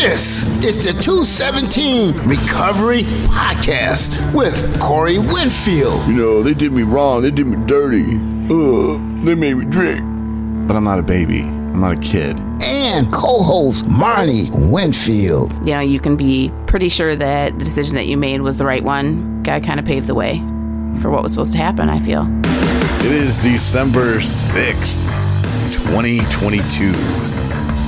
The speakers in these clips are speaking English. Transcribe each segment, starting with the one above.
This is the 217 Recovery Podcast with Corey Winfield. You know, they did me wrong. They did me dirty. They made me drink. But I'm not a baby. I'm not a kid. And co-host Marney Winfield. You know, you can be pretty sure that the decision that you made was the right one. God kind of paved the way for what was supposed to happen, I feel. It is December 6th, 2022.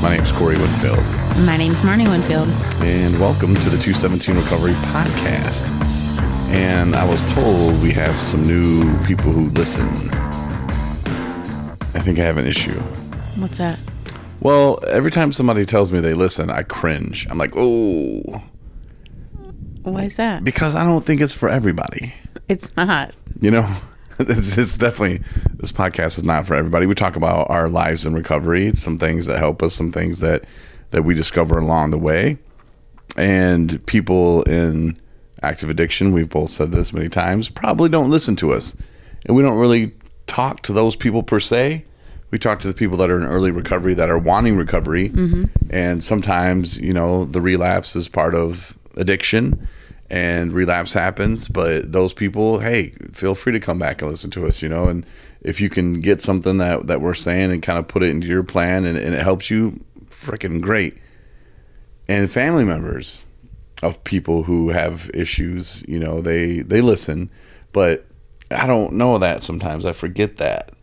My name's Corey Winfield. My name's Marney Winfield. And welcome to the 217 Recovery Podcast. And I was told we have some new people who listen. I think I have an issue. What's that? Well, every time somebody tells me they listen, I cringe. I'm like, oh. Why is that? Because I don't think it's for everybody. It's not. You know, it's definitely, this podcast is not for everybody. We talk about our lives in recovery, some things that help us, some things that we discover along the way. And people in active addiction, we've both said this many times, probably don't listen to us. And we don't really talk to those people per se. We talk to the people that are in early recovery, that are wanting recovery. Mm-hmm. And sometimes, you know, the relapse is part of addiction and relapse happens. But those people, hey, feel free to come back and listen to us, you know. And if you can get something that we're saying and kind of put it into your plan and it helps you, freaking great. And family members of people who have issues, you know, they listen. But I don't know that sometimes. I forget that.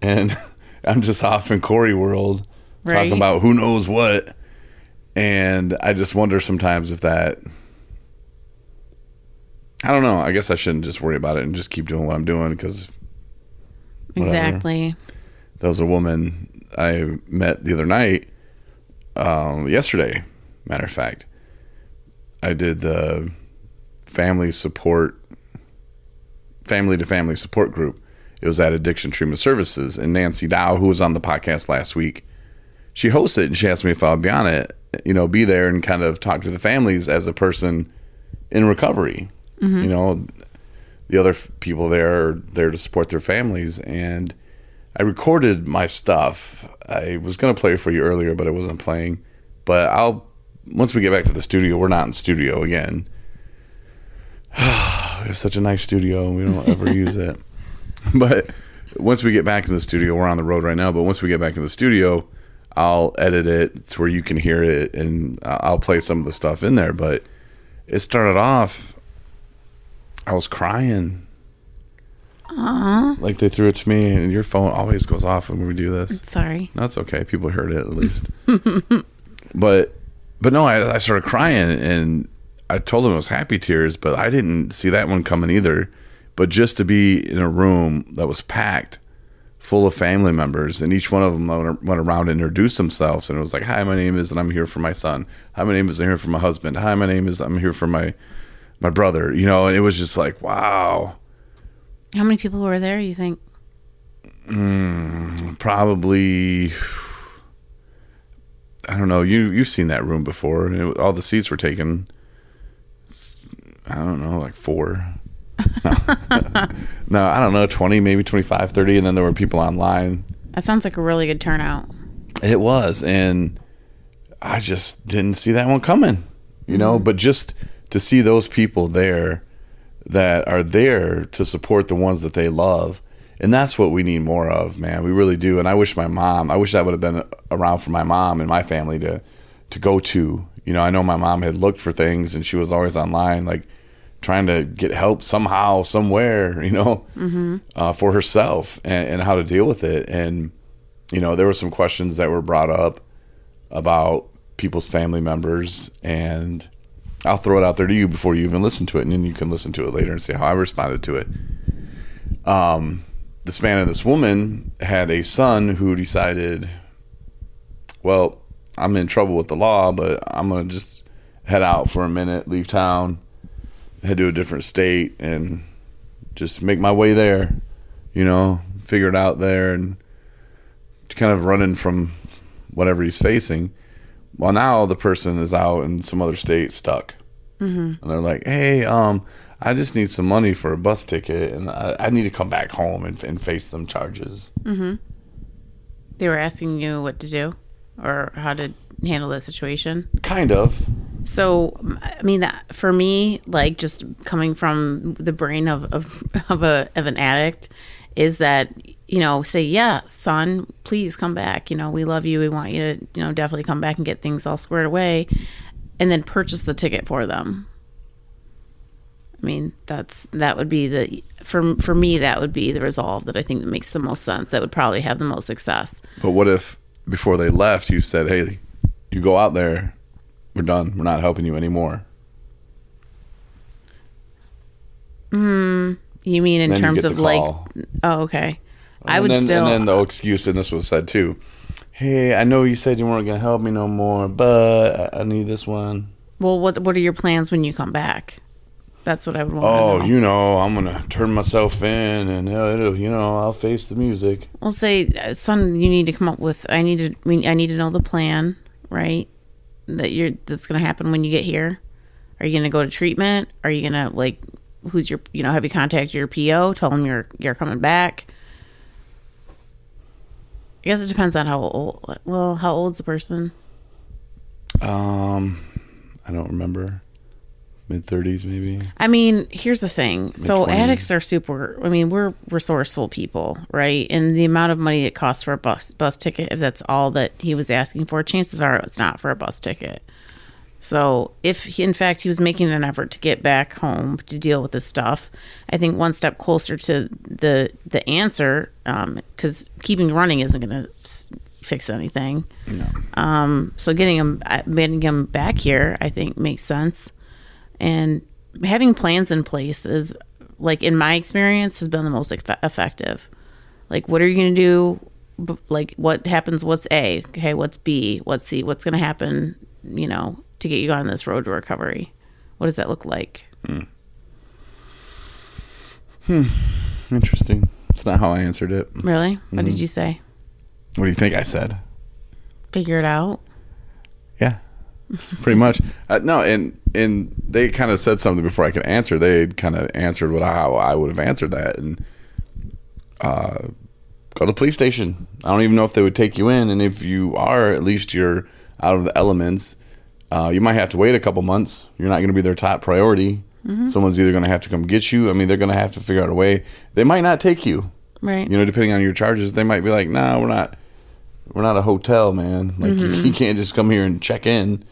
And I'm just off in Corey world talking about who knows what. And I just wonder sometimes if that, I don't know. I guess I shouldn't just worry about it and just keep doing what I'm doing because exactly. There was a woman I met the other night, yesterday, matter of fact. I did the family to family support group. It was at Addiction Treatment Services, and Nancy Dow, who was on the podcast last week, she hosted it, and she asked me if I would be on it, you know, be there and kind of talk to the families as a person in recovery. Mm-hmm. You know, the other people there are there to support their families, and I recorded my stuff. I was going to play it for you earlier, but I wasn't playing. But once we get back to the studio, we're not in studio again. We have such a nice studio, and we don't ever use it. But once we get back in the studio, we're on the road right now, but once we get back in the studio, I'll edit it to where you can hear it, and I'll play some of the stuff in there. But it started off, I was crying. Aww. Like they threw it to me, and your phone always goes off when we do this. Sorry. That's okay. People heard it at least. But no, I started crying, and I told them it was happy tears, but I didn't see that one coming either. But just to be in a room that was packed full of family members, and each one of them went around and introduced themselves, and it was like, hi, my name is, and I'm here for my son. Hi, my name is, I'm here for my husband. Hi, my name is, I'm here for my brother. You know, and it was just like, wow. How many people were there, you think? Probably, I don't know. You've seen that room before. All the seats were taken. I don't know, like 4. No, I don't know, 20, maybe 25, 30, and then there were people online. That sounds like a really good turnout. It was, and I just didn't see that one coming, you know, but just to see those people there that are there to support the ones that they love, and that's what we need more of, man. We really do. And I wish I would have been around for my mom and my family to go to. You know, I know my mom had looked for things, and she was always online, like, trying to get help somehow, somewhere, you know, for herself and how to deal with it. And, you know, there were some questions that were brought up about people's family members, and I'll throw it out there to you before you even listen to it, and then you can listen to it later and see how I responded to it. This man and this woman had a son who decided, well, I'm in trouble with the law, but I'm going to just head out for a minute, leave town, head to a different state, and just make my way there, you know, figure it out there, and kind of running from whatever he's facing. Well, now the person is out in some other state stuck. And they're like, hey, I just need some money for a bus ticket, and I need to come back home and face them charges. They were asking you what to do, or how to handle that situation? Kind of. So, I mean, that for me, like just coming from the brain of an addict, is that, you know, say, yeah, son, please come back. You know, we love you. We want you to, you know, definitely come back and get things all squared away, and then purchase the ticket for them. I mean, that would be the, for me, that would be the resolve that I think that makes the most sense. That would probably have the most success. But what if before they left, you said, hey, you go out there, we're done. We're not helping you anymore. You mean in terms of like, oh, okay. And then the excuse, and this was said too, hey, I know you said you weren't going to help me no more, but I need this one. Well, what are your plans when you come back? That's what I would want to know. You know, I'm going to turn myself in, and you know, I'll face the music. Well, say, son, you need to come up with, I need to know the plan, right? That's going to happen when you get here. Are you going to go to treatment? Are you going to, like, who's your, you know, have you contacted your PO? Tell them you're coming back. I guess it depends on how old. Well, how old's the person? I don't remember. Mid-30s, maybe. I mean, here's the thing. So Mid-20s. addicts are super. I mean, we're resourceful people, right? And the amount of money it costs for a bus ticket, if that's all that he was asking for, chances are it's not for a bus ticket. So if in fact he was making an effort to get back home to deal with this stuff, I think one step closer to the answer, because keeping running isn't going to fix anything. No. So getting him back here, I think makes sense. And having plans in place is, like, in my experience, has been the most effective. Like, what are you going to do? Like, what happens? What's A? Okay, what's B? What's C? What's going to happen, you know, to get you on this road to recovery? What does that look like? Interesting. It's not how I answered it. Really? What did you say? What do you think I said? Figure it out? Yeah. Pretty much. No, and they kind of said something before I could answer. They kind of answered how I would have answered that, and go to the police station. I don't even know if they would take you in, and if you are, at least you're out of the elements. You might have to wait a couple months. You're not going to be their top priority. Someone's either going to have to come get you. I mean, they're going to have to figure out a way. They might not take you. Right. You know, depending on your charges, they might be like, "No, we're not a hotel, man. Like you can't just come here and check in."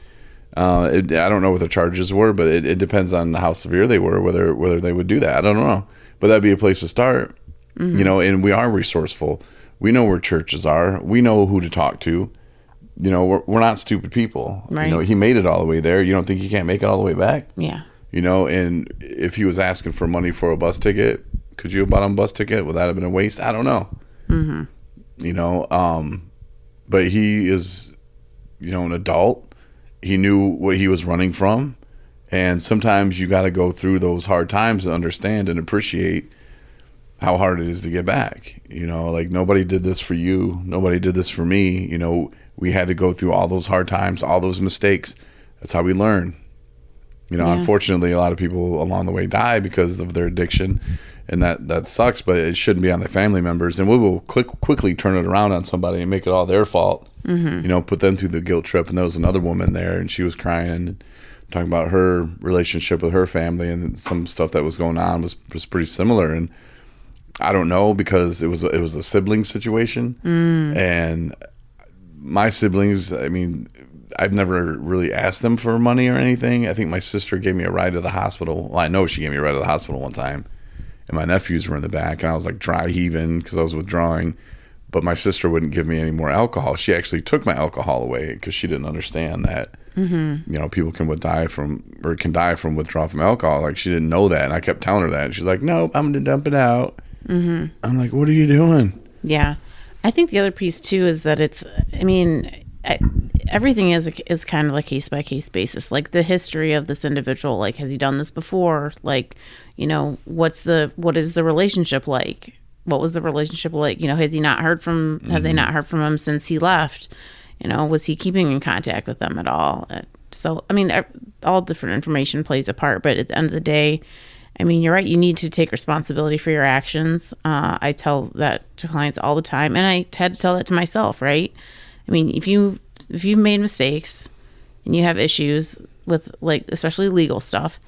I don't know what the charges were, but it depends on how severe they were, whether they would do that. I don't know, but that'd be a place to start. You know, and we are resourceful. We know where churches are. We know who to talk to. You know, we're not stupid people. Right. You know, he made it all the way there. You don't think he can't make it all the way back? Yeah. You know, and if he was asking for money for a bus ticket, could you have bought him a bus ticket? Would that have been a waste? I don't know. You know, but he is, you know, an adult. He knew what he was running from, and sometimes you got to go through those hard times to understand and appreciate how hard it is to get back. You know, like, nobody did this for you. Nobody did this for me. You know, we had to go through all those hard times, all those mistakes. That's how we learn. You know, Unfortunately, a lot of people along the way die because of their addiction, and that sucks, but it shouldn't be on the family members. And we will quickly turn it around on somebody and make it all their fault. You know, put them through the guilt trip. And there was another woman there, and she was crying and talking about her relationship with her family, and some stuff that was going on was pretty similar. And I don't know, because it was a sibling situation, and my siblings, I mean, I've never really asked them for money or anything. I think my sister gave me a ride to the hospital. Well, I know she gave me a ride to the hospital one time, and my nephews were in the back, and I was like dry heaving because I was withdrawing. But my sister wouldn't give me any more alcohol. She actually took my alcohol away because she didn't understand that, you know, people can die from withdrawal from alcohol. Like, she didn't know that, and I kept telling her that. And she's like, "Nope, I'm going to dump it out." I'm like, "What are you doing?" Yeah. I think the other piece too is that it's, I mean, everything is kind of a case by case basis. Like, the history of this individual, like, has he done this before? Like, you know, what is the relationship like? What was the relationship like? You know, have they not heard from him since he left? You know, was he keeping in contact with them at all? So, I mean, all different information plays a part, but at the end of the day, I mean, you're right. You need to take responsibility for your actions. I tell that to clients all the time, and I had to tell that to myself, right? I mean, if you if you've made mistakes and you have issues with, like, especially legal stuff,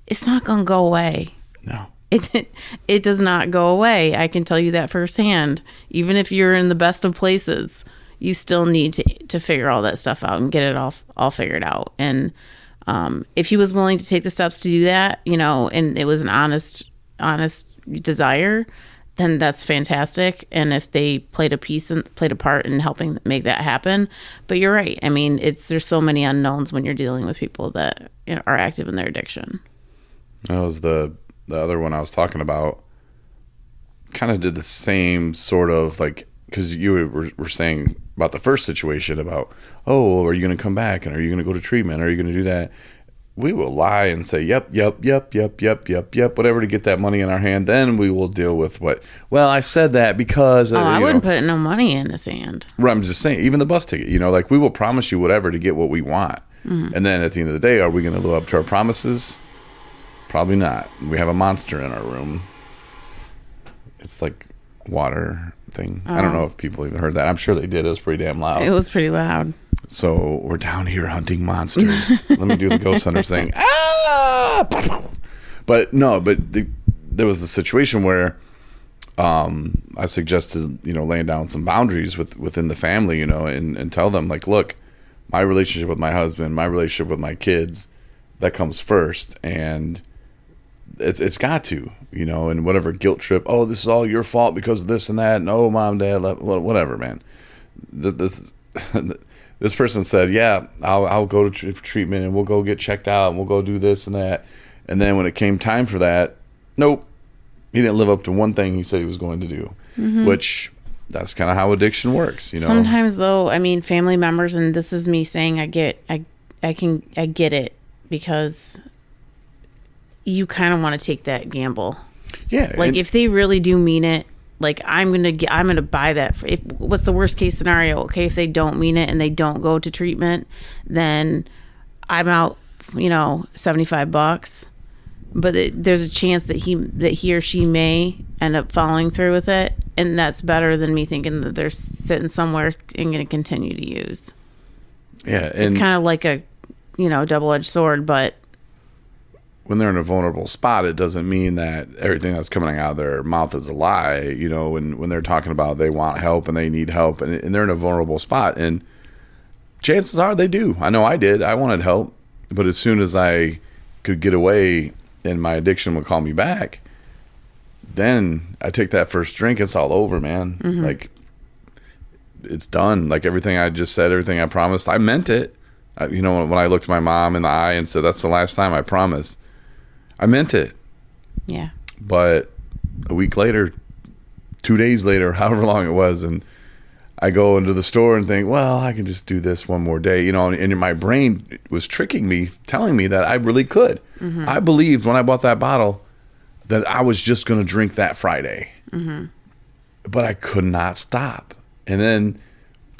it's not going to go away. No. It does not go away. I can tell you that firsthand. Even if you're in the best of places, you still need to figure all that stuff out and get it all figured out. And if he was willing to take the steps to do that, you know, and it was an honest desire, then that's fantastic. And if they played a part in helping make that happen. But you're right. I mean, there's so many unknowns when you're dealing with people that, you know, are active in their addiction. That was the other one I was talking about. Kind of did the same sort of, like, because you were saying about the first situation about, oh, are you going to come back, and are you going to go to treatment? Are you going to do that? We will lie and say, yep, whatever to get that money in our hand. Then we will deal with well, I said that because... I wouldn't put no money in his hand. Right, I'm just saying, even the bus ticket, you know, like, we will promise you whatever to get what we want. Mm-hmm. And then at the end of the day, are we going to live up to our promises? Probably not. We have a monster in our room. It's like water thing. I don't know if people even heard that. I'm sure they did. It was pretty damn loud. It was pretty loud. So we're down here hunting monsters. Let me do the Ghost Hunters thing. Ah! But no, there was the situation where I suggested, you know, laying down some boundaries within the family, you know, and tell them, like, look, my relationship with my husband, my relationship with my kids, that comes first. And it's got to, you know, and whatever guilt trip, oh, this is all your fault because of this and that, and oh, mom, dad, whatever, man. This person said, yeah, I'll go to treatment and we'll go get checked out and we'll go do this and that. And then when it came time for that, nope, he didn't live up to one thing he said he was going to do, which that's kind of how addiction works, you know. Sometimes, though, I mean, family members, and this is me saying I get it, because you kind of want to take that gamble. Yeah. Like, if they really do mean it, like, I'm gonna buy that. What's the worst case scenario? Okay, if they don't mean it and they don't go to treatment, then I'm out, you know, $75. But there's a chance that he or she may end up following through with it, and that's better than me thinking that they're sitting somewhere and going to continue to use. Yeah, and it's kind of like a, you know, double-edged sword, but when they're in a vulnerable spot, it doesn't mean that everything that's coming out of their mouth is a lie. You know, when they're talking about they want help and they need help, and they're in a vulnerable spot, and chances are they do. I know I did. I wanted help, but as soon as I could get away and my addiction would call me back, then I take that first drink, it's all over, man. Mm-hmm. Like, it's done. Like, everything I just said, everything I promised, I meant it. You know, when I looked my mom in the eye and said, that's the last time I promise, I meant it. Yeah. But a week later, 2 days later, however long it was, and I go into the store and think, well, I can just do this one more day, you know, and my brain was tricking me, telling me that I really could. Mm-hmm. I believed when I bought that bottle that I was just going to drink that Friday. Mm-hmm. But I could not stop. And then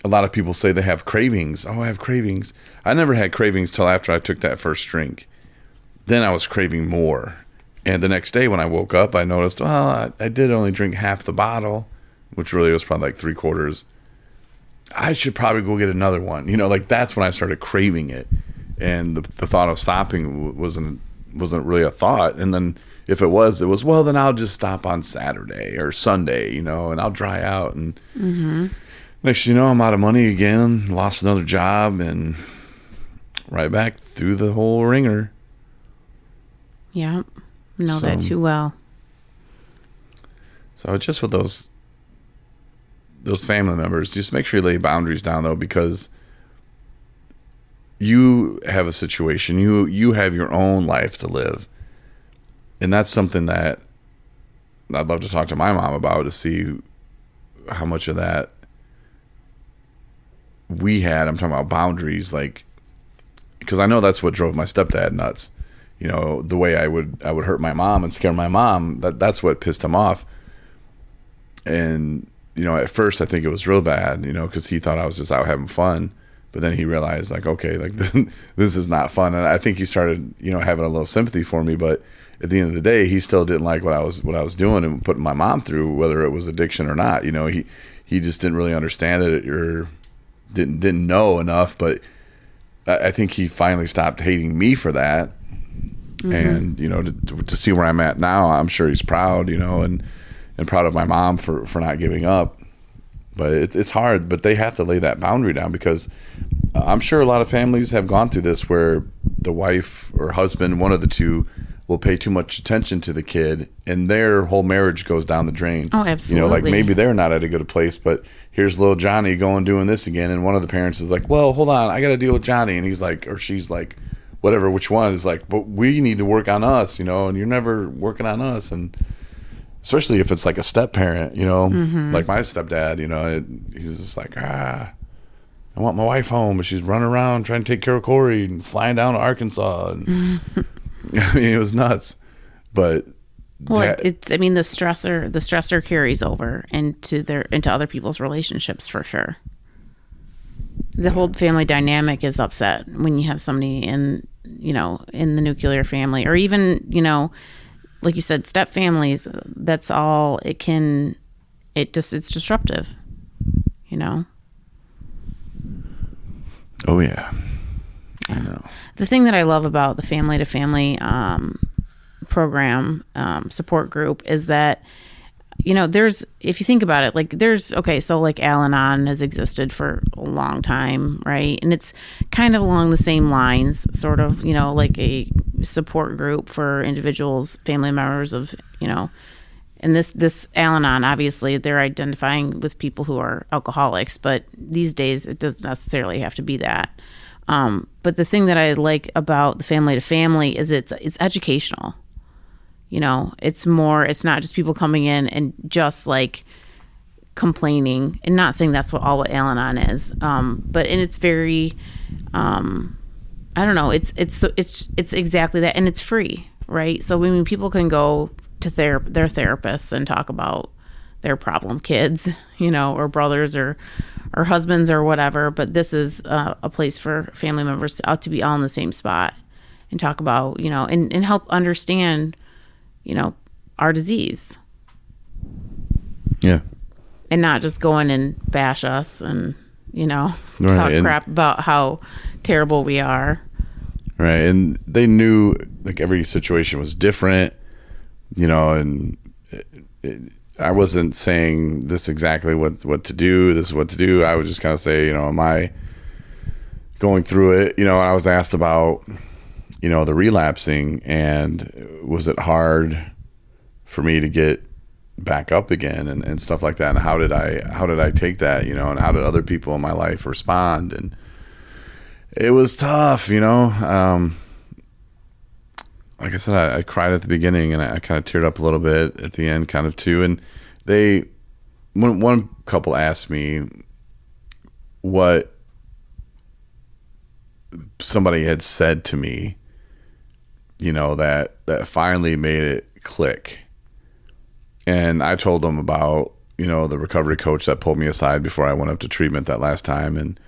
a lot of people say they have cravings. Oh, I have cravings. I never had cravings till after I took that first drink. Then I was craving more. And the next day when I woke up, I noticed, well, I did only drink half the bottle, which really was probably like 3/4. I should probably go get another one. You know, like, that's when I started craving it. And the thought of stopping wasn't really a thought. And then if it was, well, then I'll just stop on Saturday or Sunday, you know, and I'll dry out. And next thing you know, I'm out of money again, lost another job, and right back through the whole ringer. Yeah, know that too well. So just with those family members, just make sure you lay boundaries down, though, because you have a situation, you have your own life to live, and that's something that I'd love to talk to my mom about, to see how much of that we had. I'm talking about boundaries, like, because I know that's what drove my stepdad nuts. You know, the way I would hurt my mom and scare my mom, that's what pissed him off. And, you know, at first I think it was real bad, you know, because he thought I was just out having fun. But then he realized, like, okay, like, this is not fun. And I think he started, you know, having a little sympathy for me. But at the end of the day, he still didn't like what I was doing and putting my mom through, whether it was addiction or not. You know, he just didn't really understand it or didn't know enough, but I think he finally stopped hating me for that. And, to see where I'm at now, I'm sure he's proud, and proud of my mom for not giving up. But it's hard, but they have to lay that boundary down, because I'm sure a lot of families have gone through this where the wife or husband, one of the two, will pay too much attention to the kid and their whole marriage goes down the drain. Oh, absolutely. Like maybe they're not at a good place, but here's little Johnny going doing this again. And one of the parents is like, well, hold on, I got to deal with Johnny. And he's like, or she's like, whatever, which one is like, but we need to work on us, and you're never working on us. And especially if it's like a step parent, like my stepdad, he's just like, I want my wife home, but she's running around trying to take care of Corey and flying down to Arkansas. And I mean, it was nuts. But the stressor carries over into other people's relationships for sure. The whole family dynamic is upset when you have somebody in the nuclear family, or even, like you said, step families. That's all it can. It's disruptive, Oh yeah, I know. The thing that I love about the family to family program support group is that, there's, if you think about it, like so like Al-Anon has existed for a long time, right? And it's kind of along the same lines, sort of, like a support group for individuals, family members of, and this Al-Anon, obviously they're identifying with people who are alcoholics, but these days it doesn't necessarily have to be that. But the thing that I like about the family to family is it's educational. It's not just people coming in and just like complaining, and not saying that's what Al-Anon is. But it's very, I don't know. It's exactly that. And it's free, right? So when people can go to their therapists and talk about their problem kids, or brothers or husbands or whatever. But this is a place for family members to be all in the same spot and talk about, and help understand, our disease. Yeah. And not just go in and bash us and, talk crap about how terrible we are. Right. And they knew like every situation was different, and I wasn't saying this exactly what to do. This is what to do. I would just kind of say, am I going through it? I was asked about, the relapsing, and was it hard for me to get back up again and stuff like that? And how did I take that, and how did other people in my life respond? And it was tough, like I said, I cried at the beginning, and I kind of teared up a little bit at the end kind of too. And one couple asked me what somebody had said to me, that finally made it click. And I told them about, the recovery coach that pulled me aside before I went up to treatment that last time. And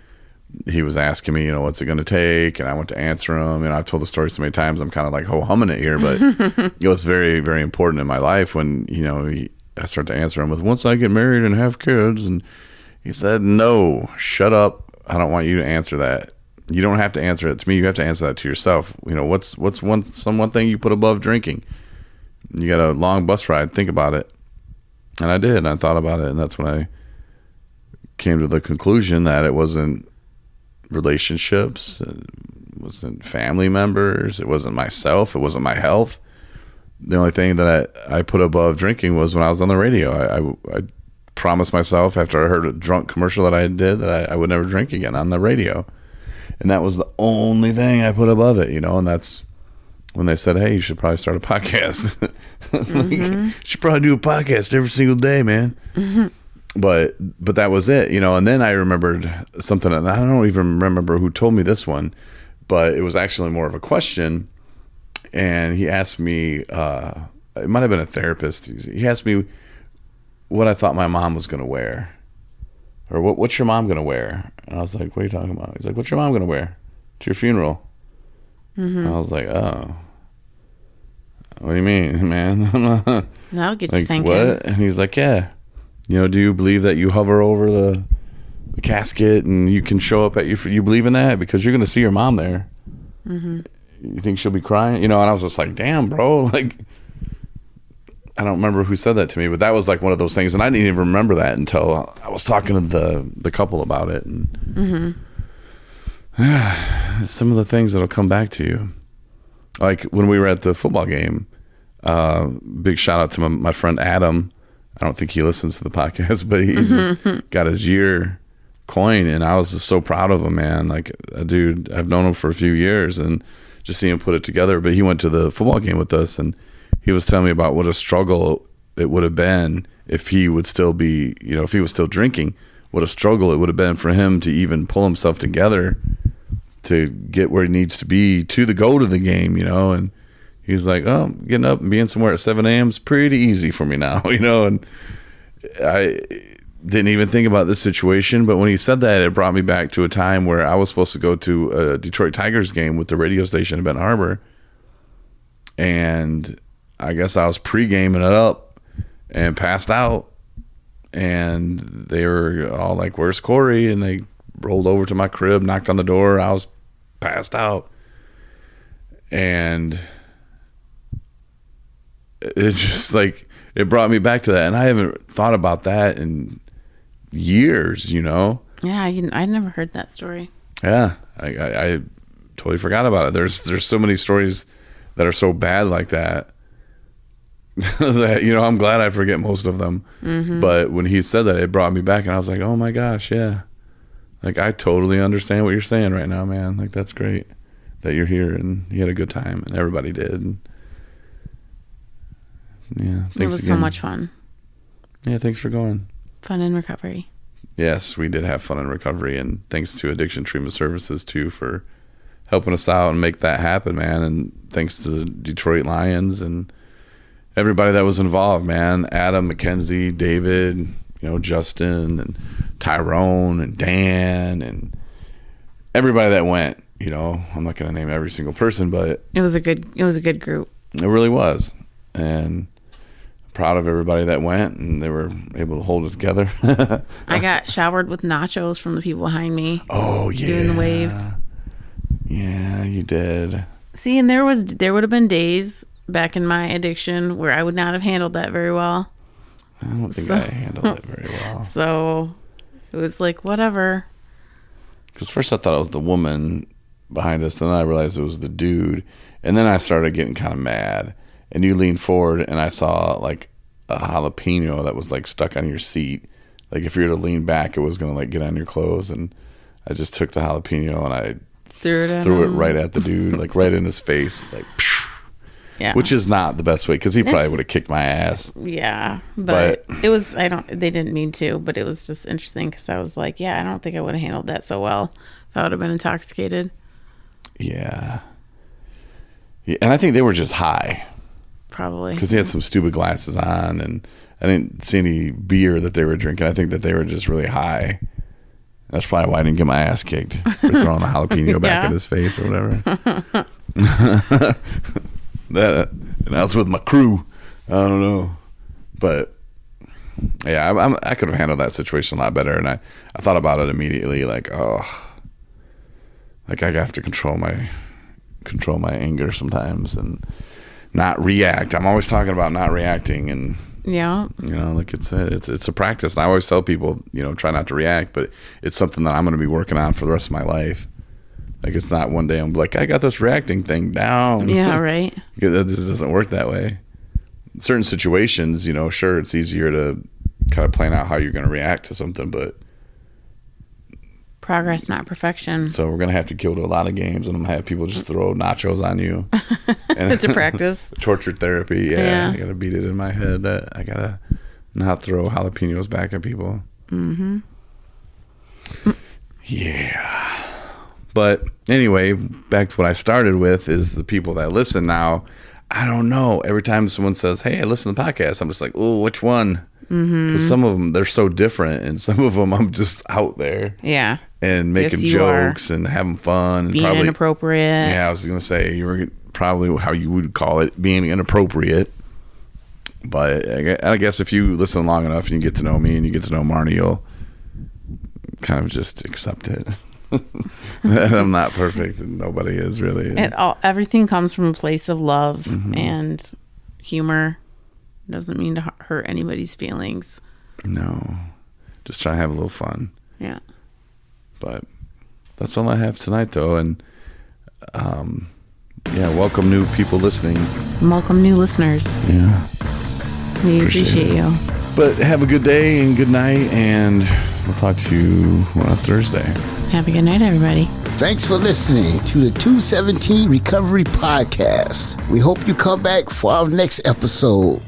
he was asking me, what's it going to take? And I went to answer him. And I've told the story so many times, I'm kind of like humming it here, but it was very, very important in my life when, I started to answer him with, once I get married and have kids. And he said, no, shut up. I don't want you to answer that. You don't have to answer it to me. You have to answer that to yourself. What's one thing you put above drinking? You got a long bus ride. Think about it. And I did. And I thought about it. And that's when I came to the conclusion that it wasn't relationships. It wasn't family members. It wasn't myself. It wasn't my health. The only thing that I put above drinking was when I was on the radio. I promised myself after I heard a drunk commercial that I did that I would never drink again on the radio. And that was the only thing I put above it, and that's when they said, hey, you should probably start a podcast. Mm-hmm. You should probably do a podcast every single day, man. Mm-hmm. But that was it, and then I remembered something, and I don't even remember who told me this one, but it was actually more of a question. And he asked me, it might have been a therapist. He asked me what I thought my mom was going to wear. Or what's your mom going to wear? And I was like, what are you talking about? He's like, what's your mom going to wear to your funeral? Mm-hmm. And I was like, oh, what do you mean, man? That'll get you thinking. What? And he's like, yeah. Do you believe that you hover over the casket, and you can show up at you believe in that because you're going to see your mom there. You think she'll be crying? And I was just like, damn, bro. Like, I don't remember who said that to me, but that was like one of those things. And I didn't even remember that until I was talking to the couple about it. And some of the things that'll come back to you. Like when we were at the football game, big shout out to my friend Adam. I don't think he listens to the podcast, but he's got his year coin, and I was just so proud of him, man. Like, a dude, I've known him for a few years, and just seeing him put it together. But he went to the football game with us, and he was telling me about what a struggle it would have been if he would still be, if he was still drinking, what a struggle it would have been for him to even pull himself together to get where he needs to be to go to the game, and he's like, oh, getting up and being somewhere at 7 a.m. is pretty easy for me now, and I didn't even think about this situation. But when he said that, it brought me back to a time where I was supposed to go to a Detroit Tigers game with the radio station in Benton Harbor. And I guess I was pre-gaming it up and passed out. And they were all like, where's Corey? And they rolled over to my crib, knocked on the door. I was passed out. And it's just like, it brought me back to that. And I haven't thought about that in years, Yeah, I never heard that story. Yeah, I totally forgot about it. There's so many stories that are so bad like that that, I'm glad I forget most of them. But when he said that, it brought me back, and I was like, oh my gosh, yeah. Like, I totally understand what you're saying right now, man. Like, that's great that you're here, and you had a good time, and everybody did. And yeah, thanks again. It was so much fun. Yeah, thanks for going. Fun in recovery. Yes, we did have fun in recovery, and thanks to Addiction Treatment Services too for helping us out and make that happen, man. And thanks to the Detroit Lions and everybody that was involved, man. Adam, Mackenzie, David, Justin and Tyrone and Dan and everybody that went. I'm not going to name every single person, but it was a good group. It really was, and proud of everybody that went, and they were able to hold it together. I got showered with nachos from the people behind me. Oh yeah, doing the wave. Yeah, you did. See, and there would have been days back in my addiction where I would not have handled that very well. I don't think I handled it very well. So it was like, whatever. Because first I thought it was the woman behind us, then I realized it was the dude, and then I started getting kind of mad. And you leaned forward, and I saw like a jalapeno that was like stuck on your seat. Like if you were to lean back, it was gonna like get on your clothes. And I just took the jalapeno and I threw it right at the dude, like right in his face. It's like, yeah. Which is not the best way, because he probably would have kicked my ass. Yeah, but it was. They didn't mean to, but it was just interesting because I was like, yeah, I don't think I would have handled that so well if I would have been intoxicated. Yeah, and I think they were just high. Probably because he had some stupid glasses on, and I didn't see any beer that they were drinking. I think that they were just really high. That's probably why I didn't get my ass kicked for throwing the jalapeno back at his face or whatever. And I was with my crew. I don't know, but yeah, I could have handled that situation a lot better. And I thought about it immediately, like, oh, like I have to control my anger sometimes and not react. I'm always talking about not reacting, and yeah, like it's a practice. And I always tell people, try not to react, but it's something that I'm going to be working on for the rest of my life. Like, it's not one day I'm like, I got this reacting thing down. Yeah, right. It just doesn't work that way. In certain situations, sure, it's easier to kind of plan out how you're going to react to something, but progress, not perfection. So we're going to have to go to a lot of games, and I'm going to have people just throw nachos on you. And it's a practice. Torture therapy. Yeah. I got to beat it in my head that I got to not throw jalapenos back at people. Mm-hmm. Yeah. But anyway, back to what I started with is the people that listen now. I don't know. Every time someone says, hey, I listen to the podcast, I'm just like, oh, which one? Because some of them, they're so different. And some of them, I'm just out there. Yeah. And making jokes and having fun. And being probably inappropriate. Yeah, I was going to say, you were probably how you would call it, being inappropriate. But I guess if you listen long enough and you get to know me and you get to know Marney, you'll kind of just accept it. I'm not perfect, and nobody is really. Everything comes from a place of love and humor. Doesn't mean to hurt anybody's feelings. No, just try to have a little fun. Yeah. But that's all I have tonight, though, and welcome new people listening. Welcome new listeners. Yeah, we appreciate you. But have a good day and good night, and we'll talk to you on Thursday. Have a good night, everybody. Thanks for listening to the 217 Recovery Podcast. We hope you come back for our next episode.